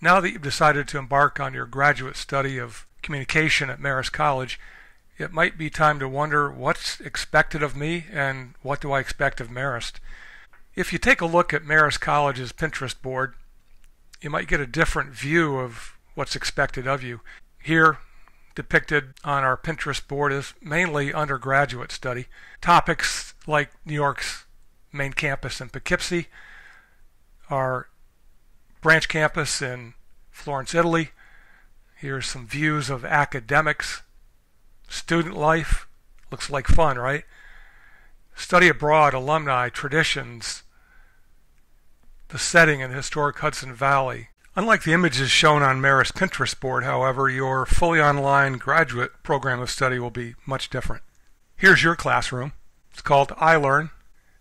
Now that you've decided to embark on your graduate study of communication at Marist College, it might be time to wonder what's expected of me and what do I expect of Marist. If you take a look at Marist College's Pinterest board, you might get a different view of what's expected of you. Here, depicted on our Pinterest board, is mainly undergraduate study. Topics like New York's main campus in Poughkeepsie, our branch campus in Florence, Italy. Here's some views of academics, student life. Looks like fun, right? Study abroad, alumni, traditions, the setting in the historic Hudson Valley. Unlike the images shown on Marist's Pinterest board, however, your fully online graduate program of study will be much different. Here's your classroom. It's called iLearn,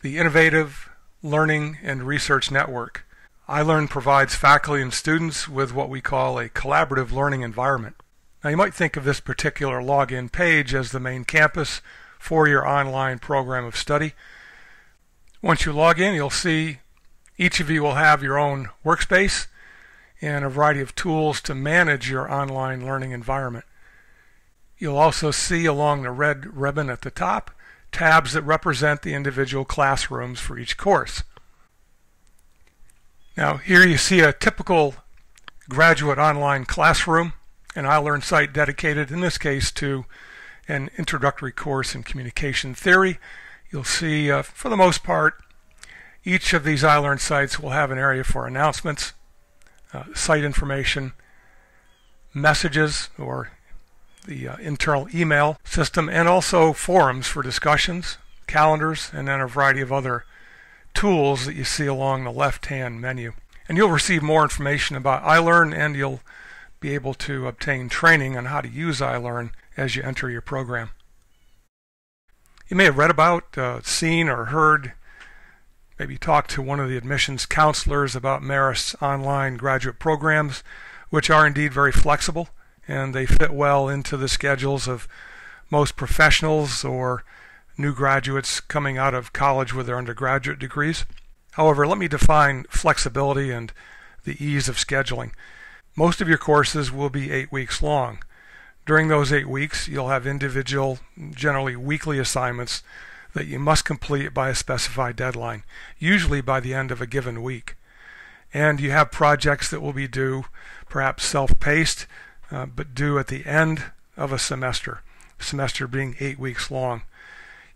the Innovative Learning and Research Network. iLearn provides faculty and students with what we call a collaborative learning environment. Now you might think of this particular login page as the main campus for your online program of study. Once you log in, you'll see each of you will have your own workspace and a variety of tools to manage your online learning environment. You'll also see along the red ribbon at the top tabs that represent the individual classrooms for each course. Now here you see a typical graduate online classroom, an iLearn site dedicated in this case to an introductory course in communication theory. You'll see for the most part each of these iLearn sites will have an area for announcements, site information, messages or the internal email system, and also forums for discussions, calendars, and then a variety of other tools that you see along the left-hand menu. And you'll receive more information about iLearn, and you'll be able to obtain training on how to use iLearn as you enter your program. You may have read about, seen, or heard, maybe talked to one of the admissions counselors about Marist's online graduate programs, which are indeed very flexible, and they fit well into the schedules of most professionals or new graduates coming out of college with their undergraduate degrees. However, let me define flexibility and the ease of scheduling. Most of your courses will be 8 weeks long. During those 8 weeks, you'll have individual, generally weekly assignments that you must complete by a specified deadline, usually by the end of a given week. And you have projects that will be due, perhaps self-paced, but due at the end of a semester being 8 weeks long.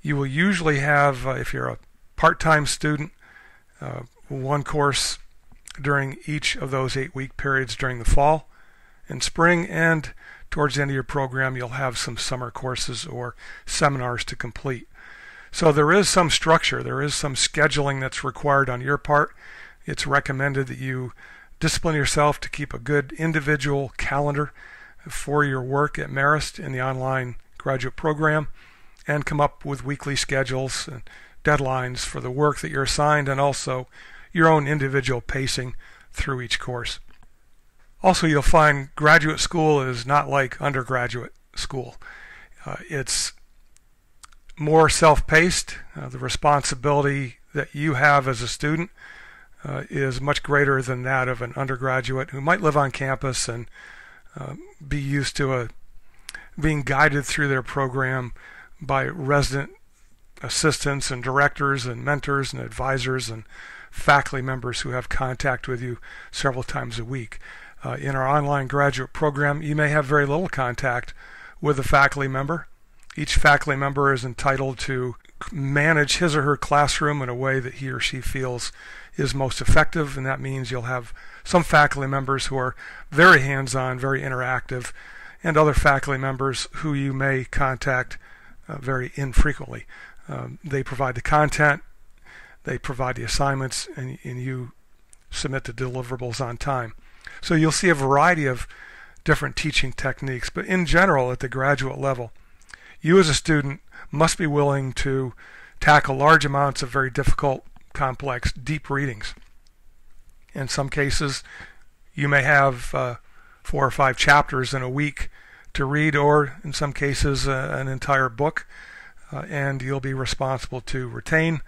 You will usually have, if you're a part-time student, one course during each of those 8-week periods during the fall and spring, and towards the end of your program you'll have some summer courses or seminars to complete. So there is some structure, there is some scheduling that's required on your part. It's recommended that you discipline yourself to keep a good individual calendar for your work at Marist in the online graduate program, and come up with weekly schedules and deadlines for the work that you're assigned, and also your own individual pacing through each course. Also, you'll find graduate school is not like undergraduate school. It's more self-paced. The responsibility that you have as a student is much greater than that of an undergraduate who might live on campus and be used to being guided through their program by resident assistants and directors and mentors and advisors and faculty members who have contact with you several times a week. In our online graduate program, you may have very little contact with a faculty member. Each faculty member is entitled to manage his or her classroom in a way that he or she feels is most effective, and that means you'll have some faculty members who are very hands-on, very interactive, and other faculty members who you may contact very infrequently. They provide the content, they provide the assignments, and you submit the deliverables on time. So you'll see a variety of different teaching techniques, but in general at the graduate level, you as a student must be willing to tackle large amounts of very difficult, complex, deep readings. In some cases, you may have 4 or 5 chapters in a week to read, or in some cases an entire book, and you'll be responsible to retain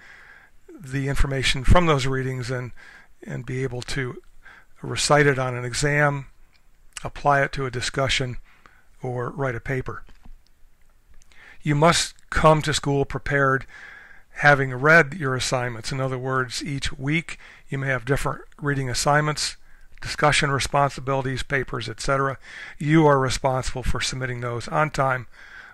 the information from those readings and be able to recite it on an exam, apply it to a discussion, or write a paper. You must come to school prepared, having read your assignments. In other words, each week you may have different reading assignments, discussion responsibilities, papers, etc. You are responsible for submitting those on time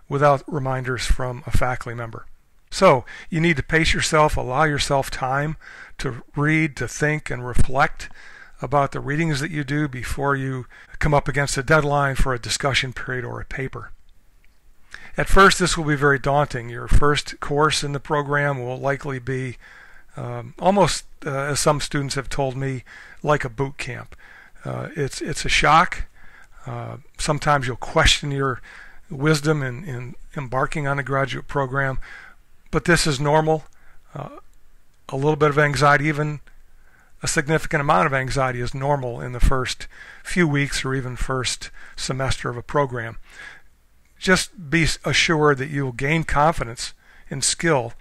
without reminders from a faculty member. So you need to pace yourself, allow yourself time to read, to think, and reflect about the readings that you do before you come up against a deadline for a discussion period or a paper. At first, this will be very daunting. Your first course in the program will likely be almost, as some students have told me, like a boot camp. It's a shock. Sometimes you'll question your wisdom in embarking on a graduate program, but this is normal. A little bit of anxiety, even a significant amount of anxiety, is normal in the first few weeks or even first semester of a program. Just be assured that you will gain confidence and skill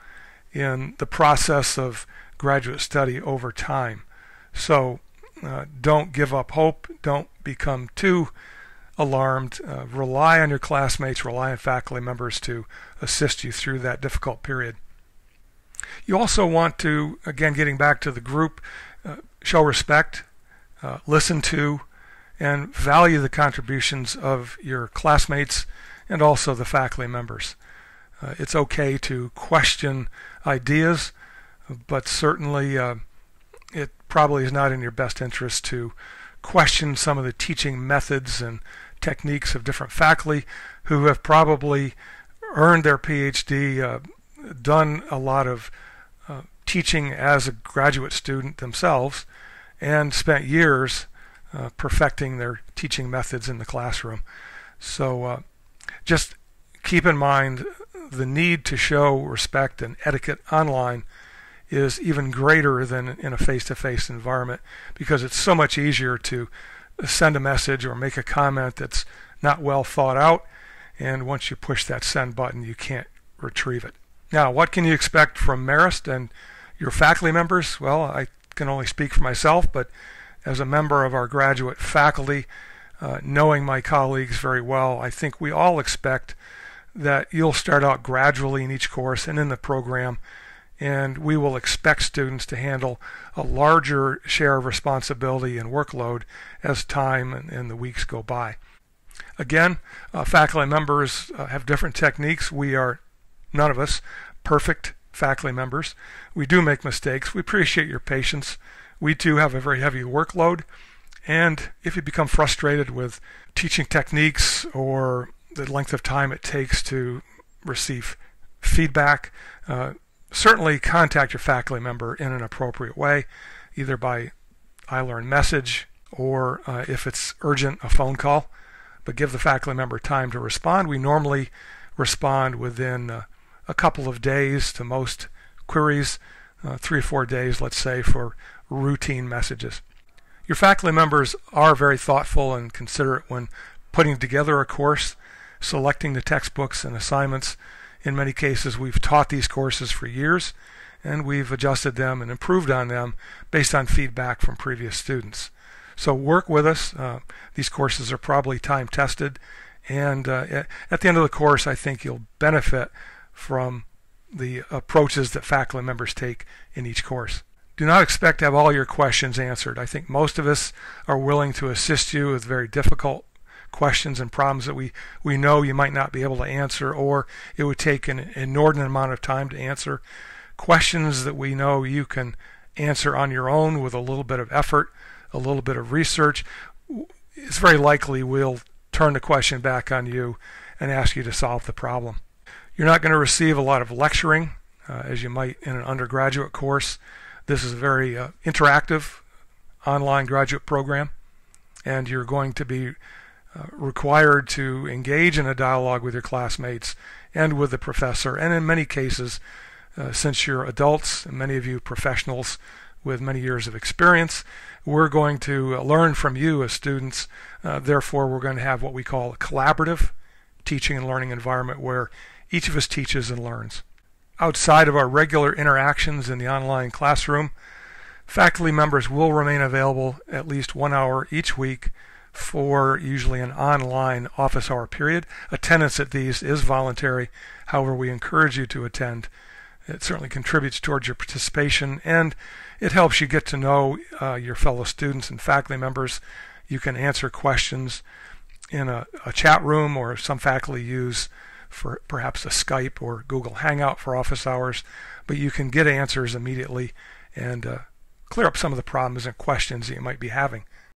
in the process of graduate study over time. So don't give up hope. Don't become too alarmed. Rely on your classmates, rely on faculty members to assist you through that difficult period. You also want to, again, getting back to the group, show respect, listen to, and value the contributions of your classmates and also the faculty members. It's okay to question ideas, but certainly it probably is not in your best interest to question some of the teaching methods and techniques of different faculty who have probably earned their PhD, done a lot of teaching as a graduate student themselves, and spent years perfecting their teaching methods in the classroom. So just keep in mind the need to show respect and etiquette online is even greater than in a face-to-face environment, because it's so much easier to send a message or make a comment that's not well thought out, and once you push that send button, you can't retrieve it. Now, what can you expect from Marist and your faculty members? Well, I can only speak for myself, but as a member of our graduate faculty, knowing my colleagues very well, I think we all expect that you'll start out gradually in each course and in the program, and we will expect students to handle a larger share of responsibility and workload as time and the weeks go by. Again, faculty members have different techniques. We are, none of us, perfect faculty members. We do make mistakes. We appreciate your patience. We too have a very heavy workload, and if you become frustrated with teaching techniques or the length of time it takes to receive feedback, certainly contact your faculty member in an appropriate way, either by iLearn message or if it's urgent, a phone call. But give the faculty member time to respond. We normally respond within a couple of days to most queries, 3 or 4 days, let's say, for routine messages. Your faculty members are very thoughtful and considerate when putting together a course, selecting the textbooks and assignments. In many cases, we've taught these courses for years, and we've adjusted them and improved on them based on feedback from previous students. So work with us. These courses are probably time-tested, and at the end of the course, I think you'll benefit from the approaches that faculty members take in each course. Do not expect to have all your questions answered. I think most of us are willing to assist you with very difficult questions and problems that we know you might not be able to answer, or it would take an inordinate amount of time to answer. Questions that we know you can answer on your own with a little bit of effort, a little bit of research. It's very likely we'll turn the question back on you and ask you to solve the problem. You're not going to receive a lot of lecturing as you might in an undergraduate course. This is a very interactive online graduate program, and you're going to be required to engage in a dialogue with your classmates and with the professor, and in many cases, since you're adults, and many of you professionals with many years of experience, we're going to learn from you as students. Therefore, we're going to have what we call a collaborative teaching and learning environment where each of us teaches and learns. Outside of our regular interactions in the online classroom, Faculty members will remain available at least 1 hour each week for usually an online office hour period. Attendance at these is voluntary. However, we encourage you to attend. It certainly contributes towards your participation, and it helps you get to know your fellow students and faculty members. You can answer questions in a chat room, or some faculty use for perhaps a Skype or Google Hangout for office hours, but you can get answers immediately and clear up some of the problems and questions that you might be having.